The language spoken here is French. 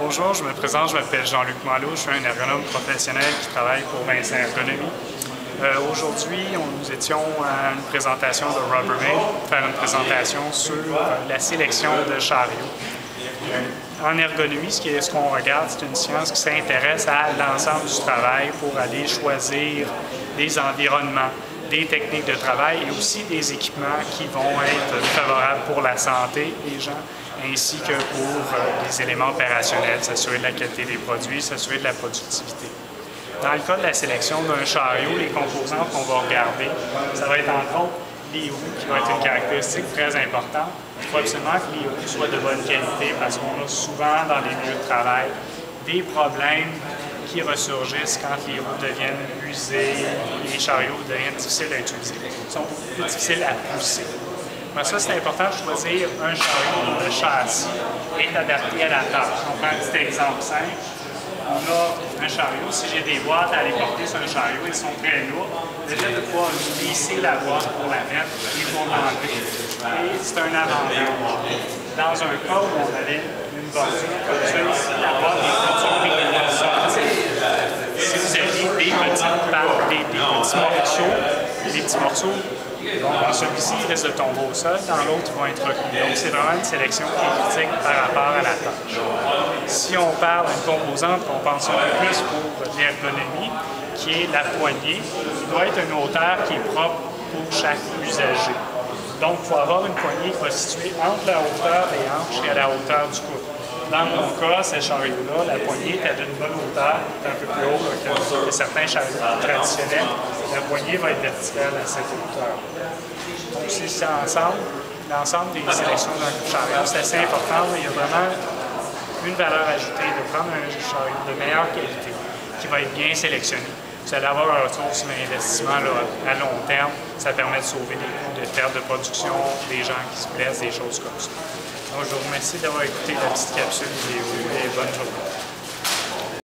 Bonjour, je me présente, je m'appelle Jean-Luc Malo, je suis un ergonome professionnel qui travaille pour Vincent Ergonomie. Aujourd'hui, nous étions à une présentation de Rubbermaid, faire une présentation sur la sélection de chariots. En ergonomie, ce qu'on regarde, c'est une science qui s'intéresse à l'ensemble du travail pour aller choisir des environnements, des techniques de travail et aussi des équipements qui vont être favorables pour la santé des gens, ainsi que pour les éléments opérationnels, s'assurer de la qualité des produits, s'assurer de la productivité. Dans le cas de la sélection d'un chariot, les composants qu'on va regarder, ça va être entre autres les roues, qui vont être une caractéristique très importante. Il faut absolument que les roues soient de bonne qualité parce qu'on a souvent dans les milieux de travail des problèmes qui ressurgissent quand les roues deviennent usées, les chariots deviennent difficiles à utiliser. Ils sont beaucoup plus difficiles à pousser. Mais ça, c'est important de choisir un chariot dont le châssis est adapté à la tâche. On prend un petit exemple simple. On a un chariot, si j'ai des boîtes à aller porter sur un chariot, elles sont très lourdes. Le fait de pouvoir lisser la boîte pour la mettre et pour l'enlever, et c'est un avantage. Dans un cas où on avait une bordure comme ça, ici, la boîte est contournée de la sortie. Si vous aviez des petits morceaux, dans celui-ci, il risque de tomber au sol, dans l'autre, ils vont être reculés. Donc, c'est vraiment une sélection qui est critique par rapport à la tâche. Si on parle d'une composante qu'on pense un peu plus pour l'ergonomie, qui est la poignée, il doit être une hauteur qui est propre pour chaque usager. Donc, il faut avoir une poignée qui va se situer entre la hauteur des hanches et à la hauteur du coude. Dans mon cas, ces chariots-là, la poignée est d'une bonne hauteur, est un peu plus haut que certains chariots traditionnels. La poignée va être verticale à cette hauteur. Donc, c'est l'ensemble des sélections d'un chariot, c'est assez important. Il y a vraiment une valeur ajoutée de prendre un chariot de meilleure qualité qui va être bien sélectionné. Vous allez avoir un retour sur l'investissement à long terme. Ça permet de sauver des coûts de perte de production, des gens qui se blessent, des choses comme ça. Donc, je vous remercie d'avoir écouté la petite capsule vidéo et bonne journée.